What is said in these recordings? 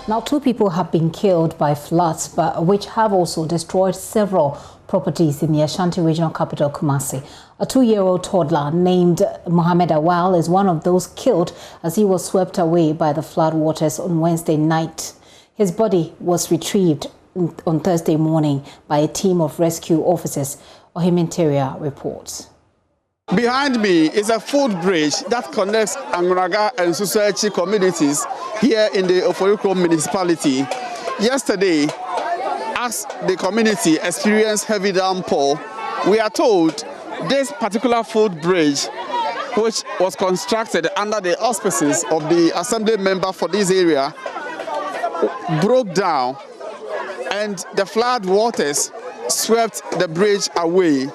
Now, 2 people have been killed by floods, which have also destroyed several properties in the Ashanti regional capital, Kumasi. A 2-year-old toddler named Mohammed Awal is one of those killed as he was swept away by the flood waters on Wednesday night. His body was retrieved on Thursday morning by a team of rescue officers. Kejetia reports. Behind me is a food bridge that connects Angunaga and Susuechi communities here in the Oforikro municipality. Yesterday, as the community experienced heavy downpour, we are told this particular food bridge, which was constructed under the auspices of the assembly member for this area, broke down and the flood waters swept the bridge away.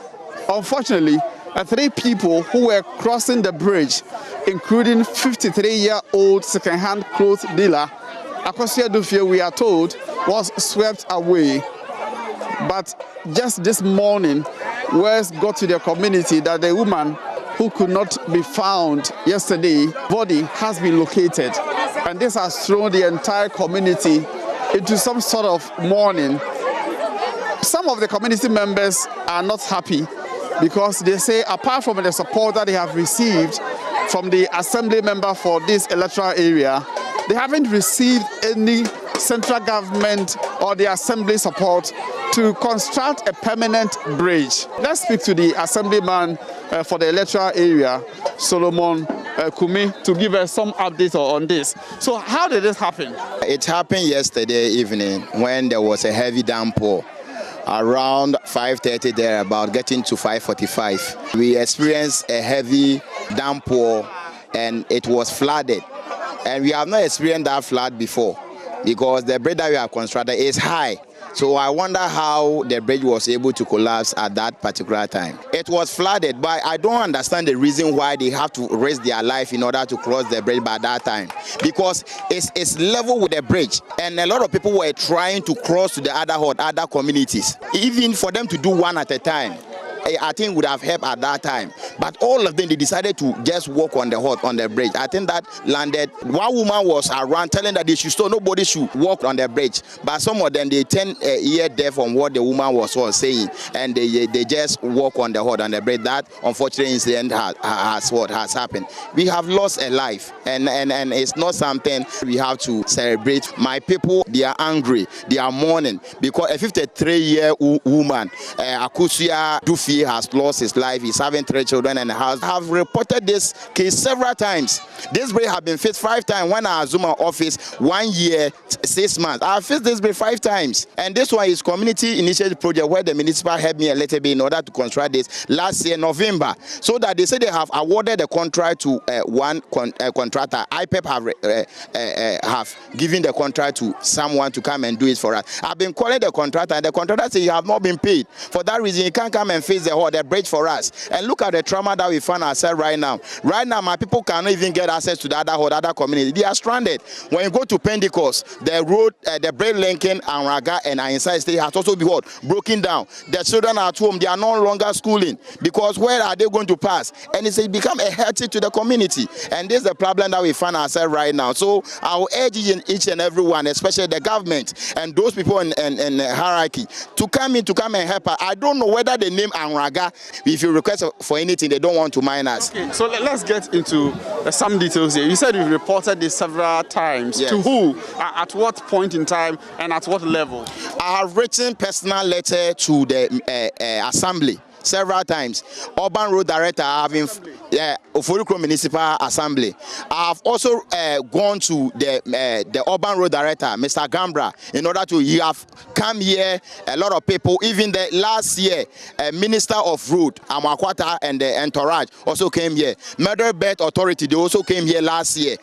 Unfortunately, 3 people who were crossing the bridge, including 53-year-old second-hand clothes dealer, Akosia Dufie, we are told, was swept away. But just this morning, words got to the community that the woman who could not be found yesterday, body has been located. And this has thrown the entire community into some sort of mourning. Some of the community members are not happy because they say apart from the support that they have received from the assembly member for this electoral area, they haven't received any central government or the assembly support to construct a permanent bridge. Let's speak to the assemblyman for the electoral area, Solomon Kumi, to give us some updates on this. So how did this happen? It happened yesterday evening when there was a heavy downpour. Around 5:30 there, about getting to 5:45. We experienced a heavy downpour and it was flooded. And we have not experienced that flood before because the bridge that we have constructed is high. So I wonder how the bridge was able to collapse at that particular time. It was flooded, but I don't understand the reason why they have to risk their life in order to cross the bridge by that time. Because it's level with the bridge, and a lot of people were trying to cross to the other communities. Even for them to do one at a time, I think would have helped at that time. But all of them, they decided to just walk on the bridge. I think that landed. One woman was around telling that they should stop, nobody should walk on the bridge. But some of them, they turned ear deaf on what the woman was saying, and they just walk on the bridge. That unfortunate incident has what has happened. We have lost a life, and it's not something we have to celebrate. My people, they are angry, they are mourning because a 53-year-old woman, Akosia Dufie, has lost his life. He's having 3 children and have reported this case several times. This bridge have been fixed 5 times. When I assume our office 1 year, 6 months, I have fixed this bridge 5 times. And this one is community initiative project where the municipal helped me a little bit in order to construct this last year November. So that they say they have awarded the contract to one contractor. IPEP have given the contract to someone to come and do it for us. I've been calling the contractor, and the contractor says you have not been paid. For that reason, you can't come and fix the bridge for us. And look at the trauma that we find ourselves right now. Right now, my people cannot even get access to the other community. They are stranded. When you go to Pentecost, the road, the bridge linking Anraga and inside state has also been broken down. The children are at home. They are no longer schooling because where are they going to pass? And it's become a heritage to the community. And this is the problem that we find ourselves right now. So I will urge each and everyone, especially the government and those people in the hierarchy, to come and help us. I don't know whether the name Anraga, if you request for anything, they don't want to mine us. Okay, so let's get into some details here. You said you reported this several times. Yes. To who? At what point in time and at what level? I have written personal letter to the assembly several times. Urban Road Director, I have Oforikro Municipal Assembly. I have also gone to the Urban Road Director, Mr. Gambra, in order to, you have come here, a lot of people, even the last year, Minister of Road, Amakwata, and the entourage also came here. Murder Bed Authority, they also came here last year.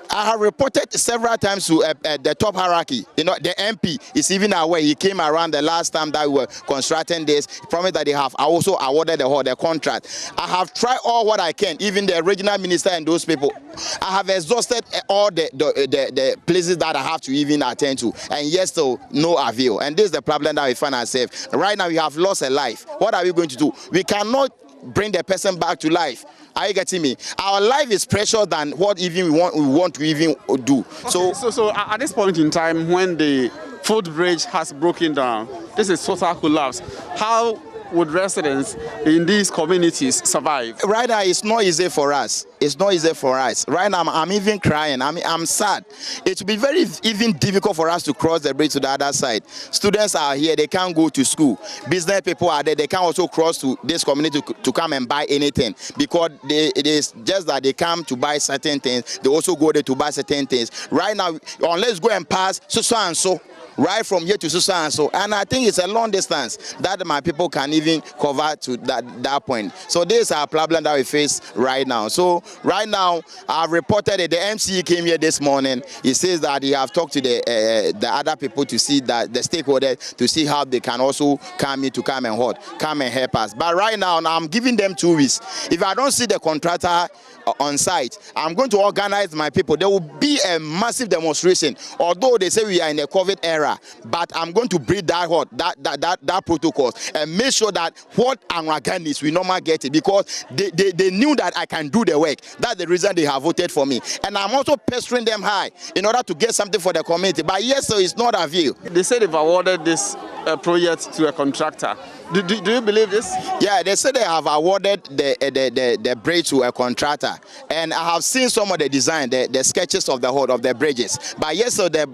I have reported several times to the top hierarchy. You know, the MP is even aware. He came around the last time that we were constructing this. He promised that they have also awarded the contract. I have tried all what I can, even the regional minister and those people. I have exhausted all the places that I have to even attend to, and yes, so no avail. And this is the problem that we find ourselves. Right now, we have lost a life. What are we going to do? We cannot bring the person back to life. Are you getting me? Our life is precious than what even we want to even do. Okay, so at this point in time, when the footbridge has broken down, this is total collapse. How would residents in these communities survive? Right now, it's not easy for us. It's not easy for us. Right now, I'm even crying. I'm sad. It will be very even difficult for us to cross the bridge to the other side. Students are here. They can't go to school. Business people are there. They can't also cross to this community to come and buy anything because it is just that they come to buy certain things. They also go there to buy certain things. Right now, unless go and pass so and so. Right from here to so and so, and I think it's a long distance that my people can even cover to that point. So this is our problem that we face right now. So right now, I've reported that the MCE came here this morning. He says that he have talked to the other people to see that the stakeholders to see how they can also come in to come and help us. But right now, I'm giving them 2 weeks. If I don't see the contractor on site, I'm going to organize my people. There will be a massive demonstration. Although they say we are in a COVID era, but I'm going to breed that protocol and make sure that what Anwaga needs, we normally get it because they knew that I can do the work. That's the reason they have voted for me. And I'm also pestering them high in order to get something for the community. But yes, so it's not a view. They say they've awarded this project to a contractor. Do you believe this? Yeah, they say they have awarded the bridge to a contractor, and I have seen some of the design, the sketches of the whole of the bridges. But yes, so the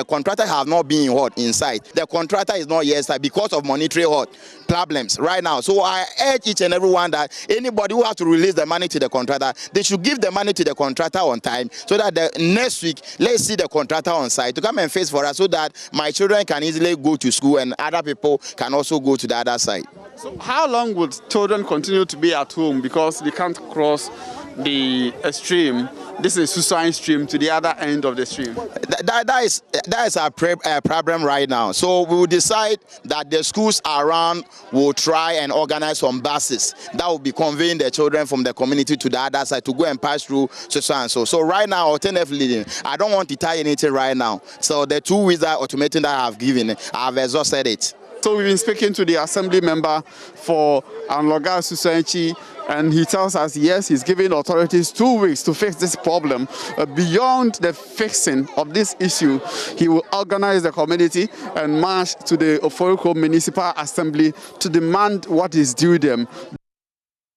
contractor have not been inside. The contractor is not yet because of monetary problems right now. So I urge each and everyone that anybody who has to release the money to the contractor, they should give the money to the contractor on time, so that the next week let's see the contractor on site to come and face for us, so that my children can easily go to school and other people can also go to the other side. So how long would children continue to be at home because they can't cross the stream? This is Susan stream to the other end of the stream. That is our problem right now. So we will decide that the schools around will try and organize some buses that will be conveying the children from the community to the other side to go and pass through Susan. So right now, alternatively, I don't want to tie anything right now. So the 2 weeks that ultimatum that I have given, I have exhausted it. So we've been speaking to the assembly member for Anloga Susanchi, and he tells us, yes, he's giving authorities 2 weeks to fix this problem. Beyond the fixing of this issue, he will organize the community and march to the Oforiko Municipal Assembly to demand what is due them.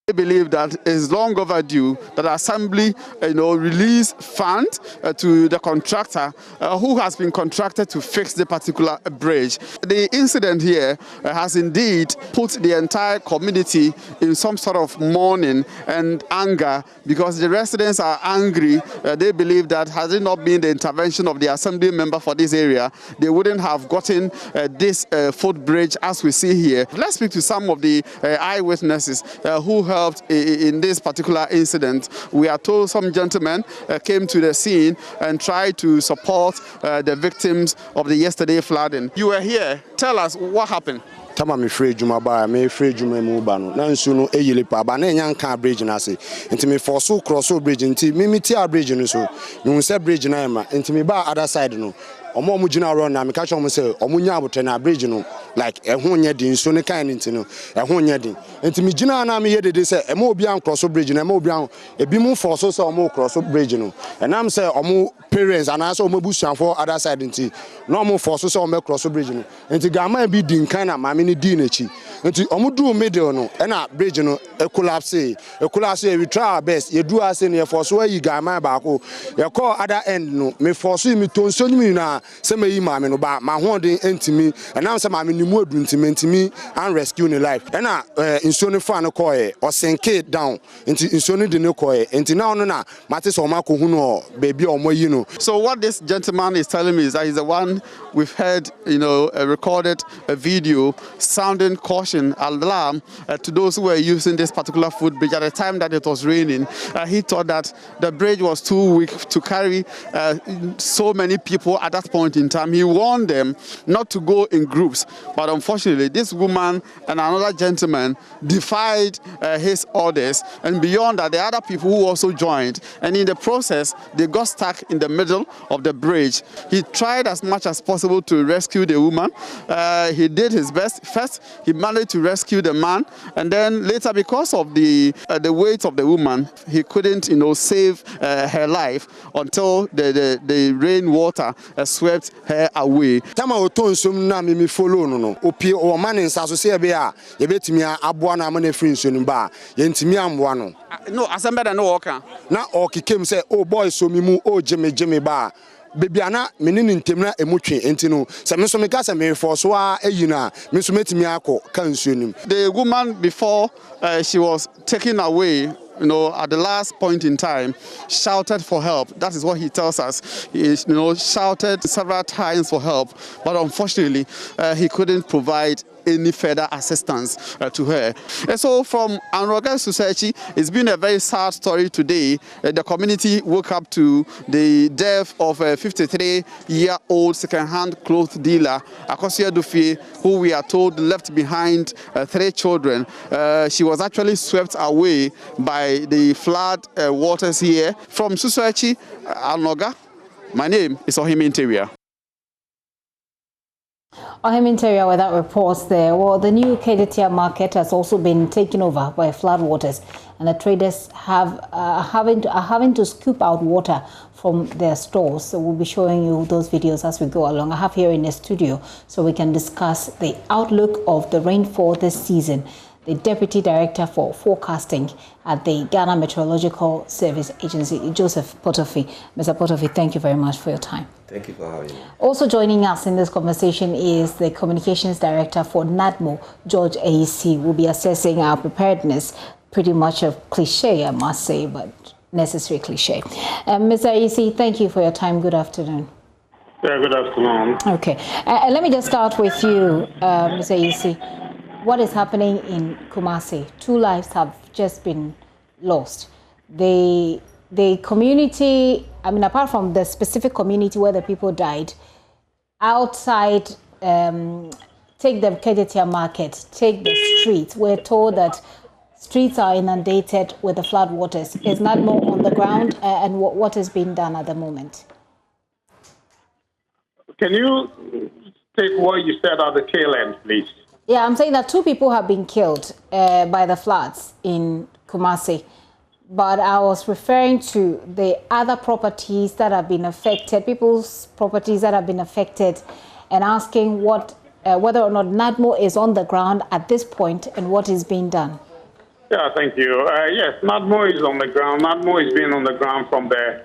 They believe that it's long overdue that Assembly, release funds to the contractor who has been contracted to fix the particular bridge. The incident here has indeed put the entire community in some sort of mourning and anger because the residents are angry. They believe that had it not been the intervention of the Assembly member for this area, they wouldn't have gotten this footbridge as we see here. Let's speak to some of the eyewitnesses who helped in this particular incident. We are told some gentlemen came to the scene and tried to support the victims of the yesterday flooding. You were here. Tell us what happened. Tama me free juma ba me free juma mu ba no na nsu no eyele pa ba na nya nka bridge na se enti me force cross bridge enti me ti a bridge no so me hu se bridge na ma enti me ba other side no omo gina run na me ka chom se omo nya abotre na bridge no like ehun nya din so ne kan enti no ehun nya din enti me gina na me yedede se e ma obi an cross bridge na ma obi an ebi mu force so omo cross bridge no enam se omo parents and also omo busuan for other side enti no omo force so omo cross bridge no enti gama bi din kan na ma me ni din echi enti omo do middle no e na bridge no e collapse we try our best ye do ase ne force we yi gama ba ko ye call other end no me force mi tonso ni na se me yi ma me no ba ma ho den entimi enam se ma me ni mu adu ntimi and rescue ni life e na inso ne fa no call e o sink down enti inso ne de ne call e enti na no na mate so ma ko hu no baby o mo yi no. So what this gentleman is telling me is that he's the one we've heard, recorded a video sounding caution, alarm to those who were using this particular footbridge at the time that it was raining. He thought that the bridge was too weak to carry so many people at that point in time. He warned them not to go in groups, but unfortunately this woman and another gentleman defied his orders, and beyond that the other people who also joined, and in the process they got stuck in the middle of the bridge. He tried as much as possible to rescue the woman. He did his best. First, he managed managed to rescue the man, and then later, because of the weight of the woman, he couldn't, save her life until the rainwater swept her away. Tama otonsum na me follow no opi o man nsaso se be a ye betimi aboa na ma na free nsunim ba ye ntimi amboa no. No, assemble na no worker. Na okikem say oh boy so mi mu o jeme ba baby ana menini ntem na emutwe enti no se me so me ka se me forso a eyina me so metimi akọ ka nsunim. The woman, before she was taken away, at the last point in time, shouted for help. That is what he tells us. He, shouted several times for help, but unfortunately, he couldn't provide any further assistance to her. And so from Anroga Society, it's been a very sad story today. The community woke up to the death of a 53-year-old second-hand clothes dealer, Akosia Dufie, who we are told left behind 3 children. She was actually swept away by the flood waters here. From Society, Anroga, my name is Ohim Interior. Interior, with that reports there. Well, the new Kejetia market has also been taken over by floodwaters, and the traders are having to scoop out water from their stores. So we'll be showing you those videos as we go along. I have here in the studio so we can discuss the outlook of the rainfall this season. The Deputy Director for Forecasting at the Ghana Meteorological Service Agency, Joseph Potofi. Mr. Potofi, thank you very much for your time. Thank you for having me. Also joining us in this conversation is the Communications Director for NADMO, George AEC. We'll be assessing our preparedness. Pretty much a cliche, I must say, but necessary cliche. Mr. AEC, thank you for your time. Good afternoon. Yeah, good afternoon. Okay. Let me just start with you, Mr. AEC. What is happening in Kumasi? 2 lives have just been lost. The community, apart from the specific community where the people died, outside, take the Kejetia market, take the streets. We're told that streets are inundated with the flood waters. Is NADMO on the ground, and what is being done at the moment? Can you take what you said at the tail end, please? Yeah, I'm saying that 2 people have been killed by the floods in Kumasi. But I was referring to the other properties that have been affected, people's properties that have been affected, and asking whether or not NADMO is on the ground at this point and what is being done. Yeah, thank you. Yes, NADMO is on the ground. NADMO has been on the ground from the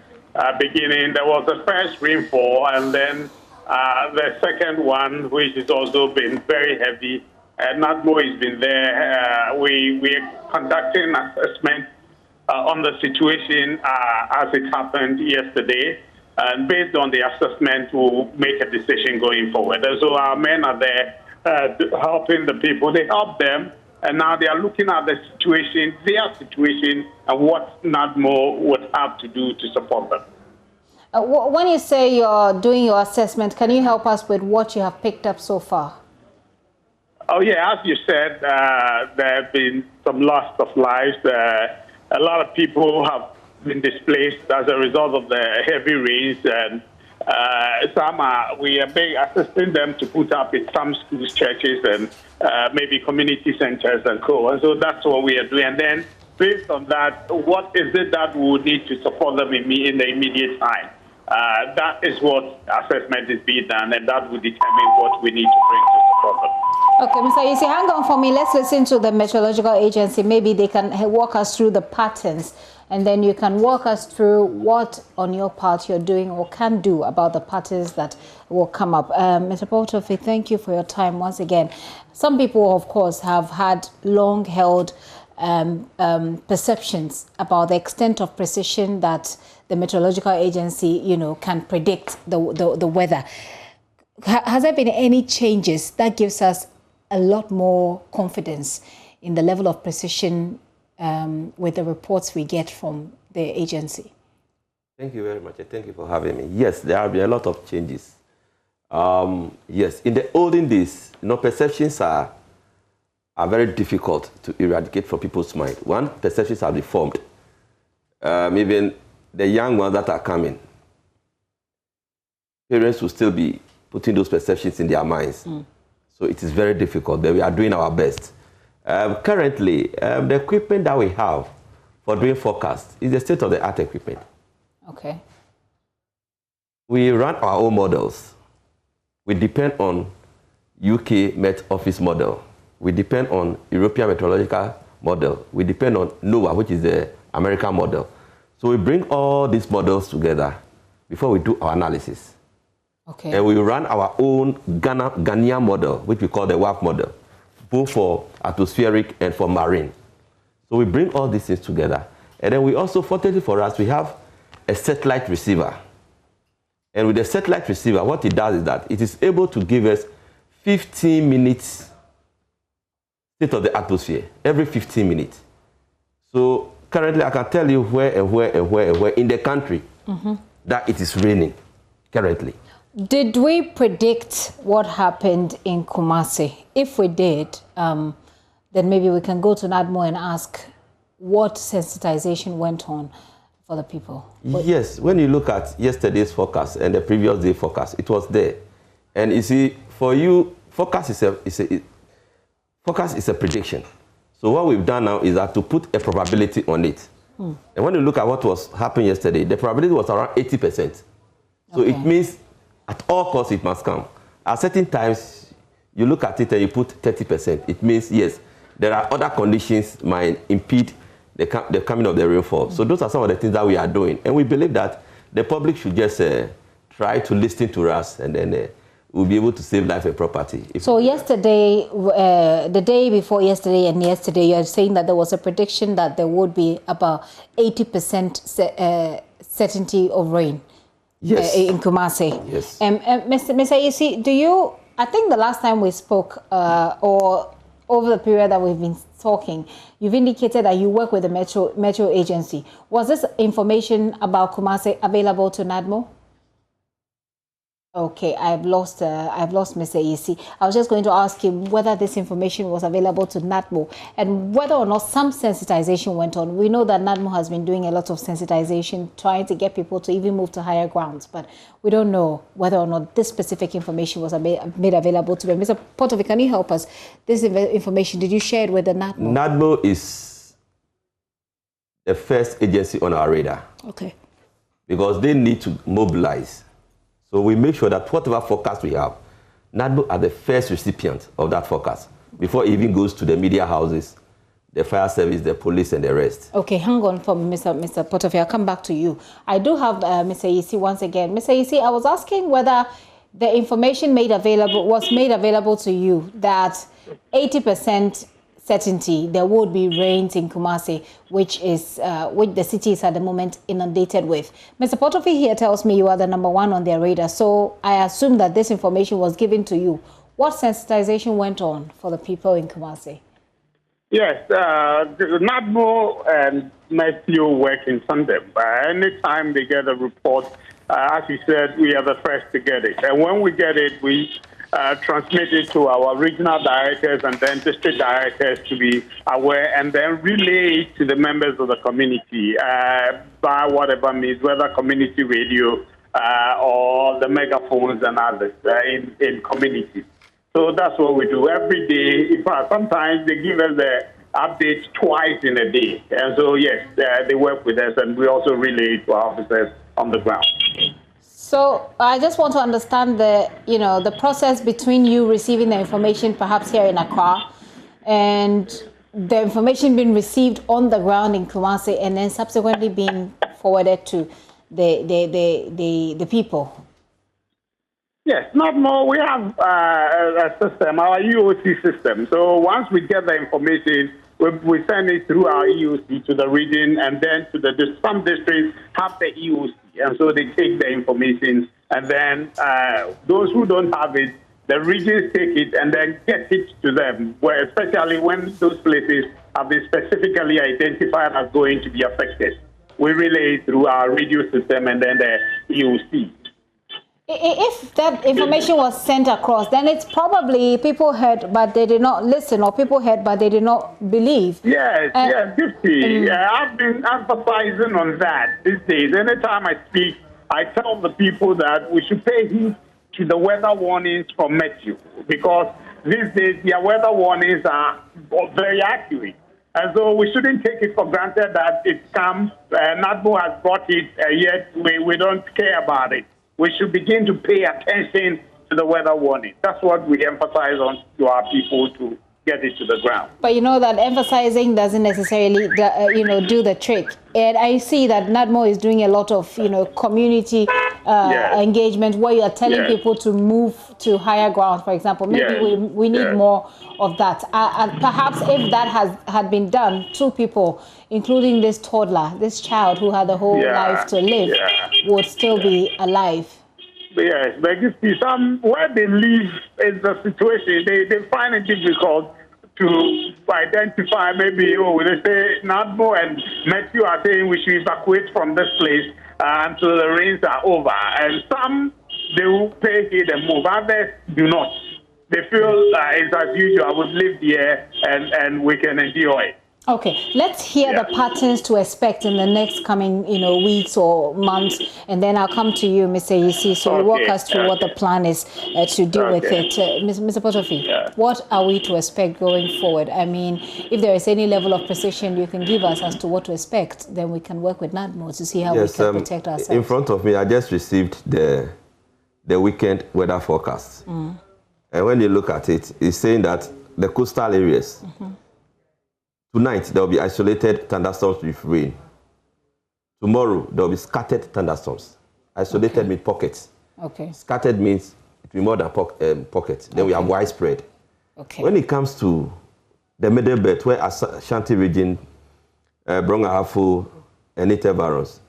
beginning. There was the first rainfall, and then the second one, which has also been very heavy. NADMO has been there. We are conducting assessment on the situation as it happened yesterday, and based on the assessment, we'll make a decision going forward. And so our men are there helping the people. They help them, and now they are looking at the situation, their situation, and what NADMO would have to do to support them. When you say you're doing your assessment, can you help us with what you have picked up so far? Oh, yeah, as you said, there have been some loss of lives. A lot of people have been displaced as a result of the heavy rains, and we are assisting them to put up in some schools, churches, and maybe community centers and co. And so that's what we are doing. And then, based on that, what is it that we would need to support them in the immediate time? That is what assessment is being done, and that will determine what we need to bring to support them. Okay, Mr. Isi, hang on for me. Let's listen to the Meteorological Agency. Maybe they can walk us through the patterns, and then you can walk us through what on your part you're doing or can do about the patterns that will come up. Mr. Potofi, thank you for your time once again. Some people, of course, have had long-held perceptions about the extent of precision that the Meteorological Agency, can predict the weather. Has there been any changes that gives us a lot more confidence in the level of precision with the reports we get from the agency? Thank you very much. Thank you for having me. Yes, there have been a lot of changes. Yes, in the olden days, perceptions are very difficult to eradicate from people's mind. One, perceptions have been formed. Even the young ones that are coming, parents will still be putting those perceptions in their minds. So it is very difficult, but we are doing our best. Currently, the equipment that we have for doing forecast is the state-of-the-art equipment. Okay. We run our own models. We depend on UK Met Office model. We depend on European Meteorological model. We depend on NOAA, which is the American model. So we bring all these models together before we do our analysis. Okay. And we run our own Ghanaian model, which we call the WAF model, both for atmospheric and for marine. So we bring all these things together. And then we also, fortunately for us, we have a satellite receiver. And with the satellite receiver, what it does is that it is able to give us 15 minutes state of the atmosphere, every 15 minutes. So currently, I can tell you where and where and where and where in the country that it is raining currently. Did we predict what happened in Kumasi? If we did, then maybe we can go to NADMO and ask what sensitization went on for the people. Yes, when you look at yesterday's forecast and the previous day forecast, it was there. And you see, for you, forecast is a prediction. So what we've done now is that to put a probability on it. And when you look at what was happening yesterday, the probability was around 80%. So it means at all costs it must come. At certain times, you look at it and you put 30%. It means, yes, there are other conditions might impede the coming of the rainfall. So those are some of the things that we are doing. And we believe that the public should just try to listen to us, and then we'll be able to save life and property. So yesterday, the day before yesterday and yesterday, you're saying that there was a prediction that there would be about 80% certainty of rain. Yes. In Kumasi. Yes. Mr. Eyewitness, do you, I think the last time we spoke, or over the period that we've been talking, you've indicated that you work with the Metro agency. Was this information about Kumasi available to NADMO? Okay, I've lost Mr. Eyewitness. I was just going to ask him whether this information was available to NADMO and whether or not some sensitization went on. We know that NADMO has been doing a lot of sensitization, trying to get people to even move to higher grounds, but we don't know whether or not this specific information was made available to them. Mr. Potovic, can you help us? This information, did you share it with the NADMO? NADMO is the first agency on our radar. Okay. Because they need to mobilize. So we make sure that whatever forecast we have, NADMO are the first recipient of that forecast before it even goes to the media houses, the fire service, the police, and the rest. Okay, hang on for Mr. Potovic. I'll come back to you. I do have Mr. Eyewitness once again. Mr. Eyewitness, I was asking whether the information was made available to you that 80% certainty there would be rains in Kumasi, which the city is at the moment inundated with. Mr. Potovic here tells me you are the #1 on their radar, so I assume that this information was given to you. What sensitization went on for the people in Kumasi? Yes, NADMO and Matthew work in tandem. Anytime they get a report, as you said, we are the first to get it. And when we get it, we transmit it to our regional directors and then district directors to be aware, and then relay it to the members of the community by whatever means, whether community radio or the megaphones and others in communities. So that's what we do every day. In fact, sometimes they give us the updates twice in a day. And so, yes, they work with us, and we also relay it to our officers on the ground. So I just want to understand the process between you receiving the information perhaps here in Accra and the information being received on the ground in Kumasi and then subsequently being forwarded to the people. Yes, not more. We have a system, our EOC system. So once we get the information, we send it through our EOC to the region, and then to some districts have the EOC. And so they take the information, and then those who don't have it, the regions take it and then get it to them, especially when those places have been specifically identified as going to be affected. We relay it through our radio system and then the EOC. If that information was sent across, then it's probably people heard but they did not listen, or people heard but they did not believe. Yes, yes, Gifty. I've been emphasizing on that these days. Anytime I speak, I tell the people that we should pay heed to the weather warnings from Meteo, because these days their weather warnings are very accurate. And so we shouldn't take it for granted that it comes, NADMO has brought it, yet we don't care about it. We should begin to pay attention to the weather warning. That's what we emphasize on to our people to get it to the ground. But you know that emphasizing doesn't necessarily, do the trick. And I see that NADMO is doing a lot of, community engagement where you are telling people to move to higher ground, for example. Maybe we need more of that. And perhaps if that had been done, 2 people, including this toddler, this child who had a whole life to live, would still be alive. Yes, but you see, where they live is the situation. They find it difficult to identify. Maybe, they say NADMO and Matthew are saying we should evacuate from this place until the rains are over. And some, they will pay it and move. Others do not. They feel it's as usual. We've lived here and we can endure it. Okay, let's hear the patterns to expect in the next coming, weeks or months, and then I'll come to you, Mr. Yisi, so you walk us through what the plan is to do with it. Mr. Potofi, what are we to expect going forward? I mean, if there is any level of precision you can give us as to what to expect, then we can work with NADMO to see how we can protect ourselves. In front of me, I just received the weekend weather forecast. And when you look at it, it's saying that the coastal areas, tonight, there will be isolated thunderstorms with rain. Tomorrow, there will be scattered thunderstorms. Isolated means pockets. Okay. Scattered means it will be more than pockets. Then we have widespread. Okay. When it comes to the middle belt, where Ashanti region, Brong-Ahafo, and native barons,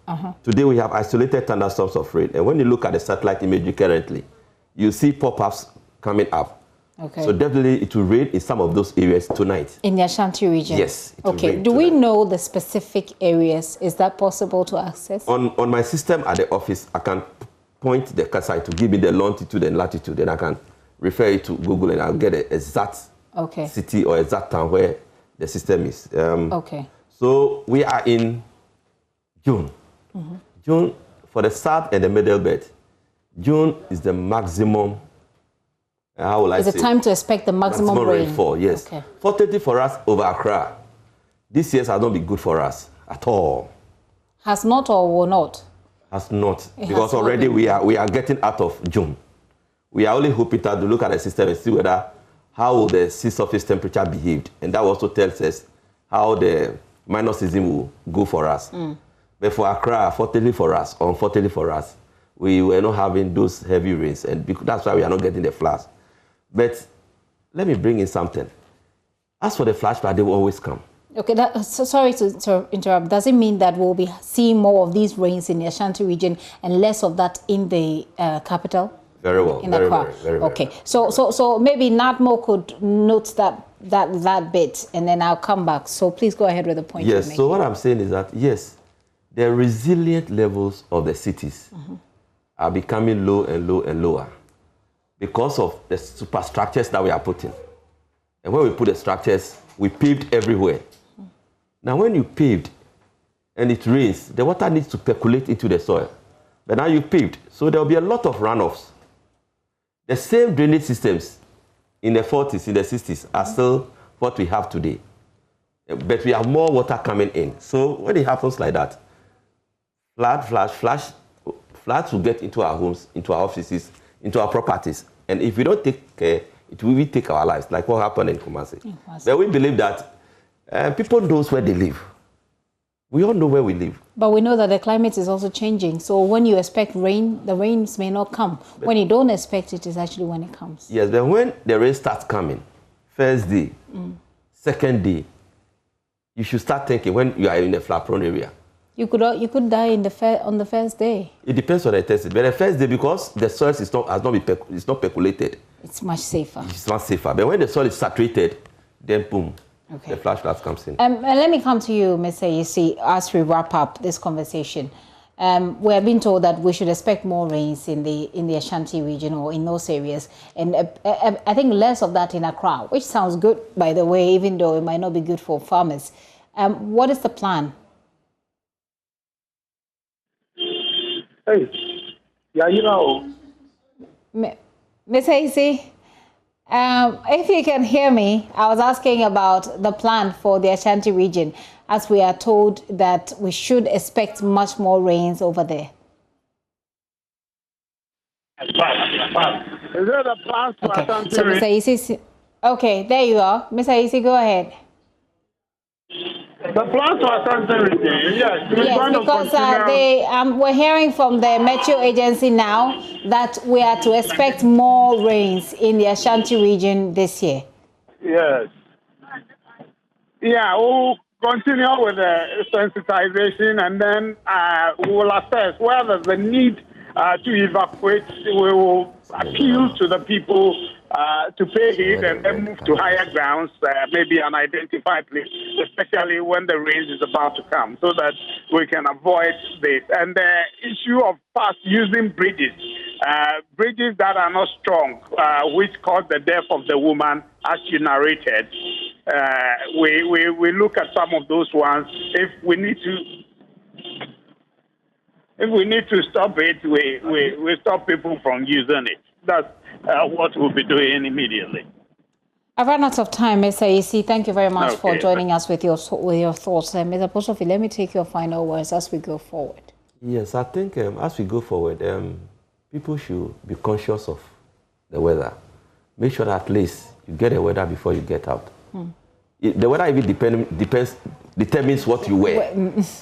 today we have isolated thunderstorms of rain. And when you look at the satellite imagery currently, you see pop-ups coming up. Okay. So definitely it will rain in some of those areas tonight. In the Ashanti region? Yes. Okay. Do we know the specific areas? Is that possible to access? On my system at the office, I can point the cursor to give me the longitude and latitude, and I can refer it to Google and I'll get the exact city or exact town where the system is. Okay. So we are in June. June, for the south and the middle belt, June is the maximum. How will I say? Is it time to expect the maximum rainfall? Yes. Okay. Fortunately for us over Accra, this year has not been good for us at all. Has not or will not? Has not, because already we are getting out of June. We are only hoping to look at the system and see whether how will the sea surface temperature behaved, and that also tells us how the minor season will go for us. But for Accra, fortunately for us, unfortunately for us, we were not having those heavy rains, and that's why we are not getting the floods. But let me bring in something. As for the flash flood, they will always come. Okay, sorry to interrupt. Does it mean that we'll be seeing more of these rains in the Ashanti region and less of that in the capital? Very well. In Accra. Very okay. So maybe NADMO could note that bit, and then I'll come back. So please go ahead with the point. Yes. So what I'm saying is that yes, the resilient levels of the cities are becoming low and low and lower, because of the superstructures that we are putting. And when we put the structures, we paved everywhere. Now when you paved and it rains, the water needs to percolate into the soil. But now you paved, so there will be a lot of runoffs. The same drainage systems in the 40s, in the 60s are still what we have today. But we have more water coming in. So when it happens like that, floods will get into our homes, into our offices, into our properties. And if we don't take care, it will take our lives, like what happened in Kumasi. But we believe that people know where they live. We all know where we live. But we know that the climate is also changing. So when you expect rain, the rains may not come. But when you don't expect it, is actually when it comes. Yes, but when the rain starts coming, first day, second day, you should start thinking when you are in a flood-prone area. You could die on the first day. It depends on the test. But the first day, because the soil is not percolated. It's much safer. It's much safer. But when the soil is saturated, then boom, the flash flood comes in. And let me come to you, Mr. Yisi, as we wrap up this conversation. We have been told that we should expect more rains in the Ashanti region or in those areas, and I think less of that in Accra, which sounds good, by the way, even though it might not be good for farmers. What is the plan? Hey, yeah, you know. Ms. Hasey, If you can hear me, I was asking about the plan for the Ashanti region, as we are told that we should expect much more rains over there. Is there the plans for Ashanti so region? Mr. Isi, okay, there you are. Mr. Isi, go ahead. The plans for Ashanti region, yes. Yes, because we're hearing from the Meteo agency now that we are to expect more rains in the Ashanti region this year. Yes. Yeah, we'll continue with the sensitization, and then we will assess whether the need to evacuate. We will appeal to the people to pay heed and then move to higher grounds, maybe an identified place, especially when the rain is about to come, so that we can avoid this. And the issue of fast using bridges that are not strong, which caused the death of the woman, as she narrated. We look at some of those ones. If we need to stop it, we stop people from using it. That's what we'll be doing immediately. I've run out of time, Mr. Isi. Thank you very much for joining us with your thoughts. Mr. Potofie, let me take your final words as we go forward. Yes, I think as we go forward, people should be conscious of the weather. Make sure that at least you get the weather before you get out. The weather even determines what you wear.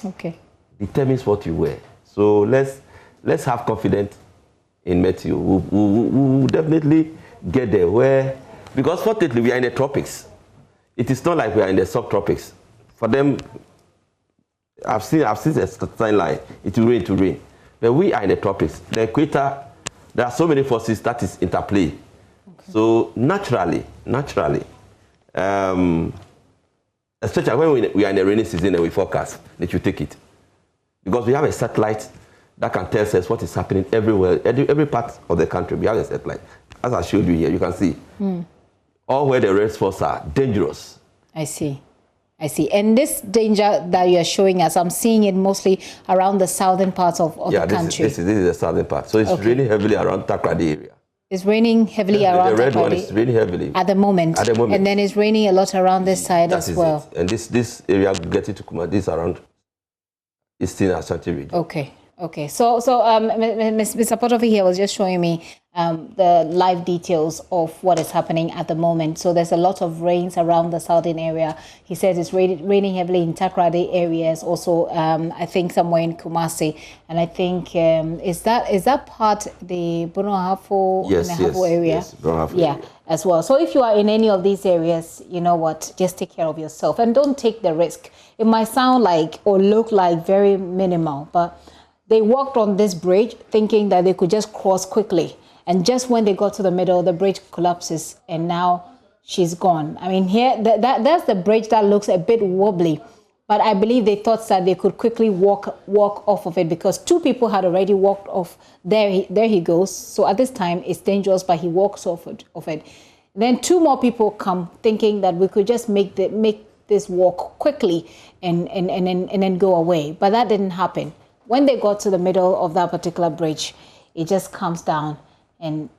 Okay. Determines what you wear. So let's have confidence in Meteo. We'll definitely get there. Because fortunately we are in the tropics. It is not like we are in the subtropics. For them, I've seen a sign line. It will rain to rain. But we are in the tropics. The equator, there are so many forces that is interplay. Okay. So naturally, especially when we are in the rainy season and we forecast, that you take it. Because we have a satellite that can tell us what is happening everywhere, every part of the country. We have a satellite. As I showed you here, you can see all where the red spots are dangerous. I see. And this danger that you are showing us, I'm seeing it mostly around the southern parts of the country. This is the southern part. So it's raining heavily around Takoradi area. It's raining heavily around the red one is raining heavily at the moment. And then it's raining a lot around this side as well. And this area getting to Kumasi, this around Eastern Ashanti region. Okay. So Mr. Potofie here was just showing me the live details of what is happening at the moment. So there's a lot of rains around the southern area. He says it's raining heavily in Takoradi areas, also I think somewhere in Kumasi, and I think is that part the Bonohafo area? Yes, Bonohafo area. As well. So if you are in any of these areas, you know what, just take care of yourself and don't take the risk. It might sound like or look like very minimal, but they walked on this bridge thinking that they could just cross quickly. And just when they got to the middle, the bridge collapses and now she's gone. I mean, here, that's the bridge that looks a bit wobbly. But I believe they thought that they could quickly walk off of it because two people had already walked off. There he goes. So at this time, it's dangerous, but he walks off it. Then two more people come thinking that we could just make this walk quickly and then go away. But that didn't happen. When they got to the middle of that particular bridge, it just comes down and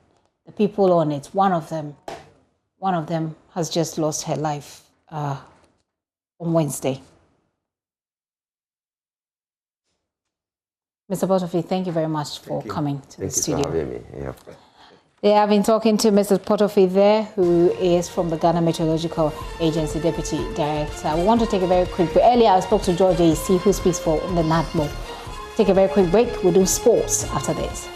the people on it, one of them has just lost her life on Wednesday. Mr. Potofie, thank you very much for coming to the studio. Thank you for having me. Yeah. Yeah, I've been talking to Mr. Potofie there, who is from the Ghana Meteorological Agency Deputy Director. We want to take a very quick break. Earlier, I spoke to George A.C., who speaks for the NADMO. Take a very quick break. We'll do sports after this.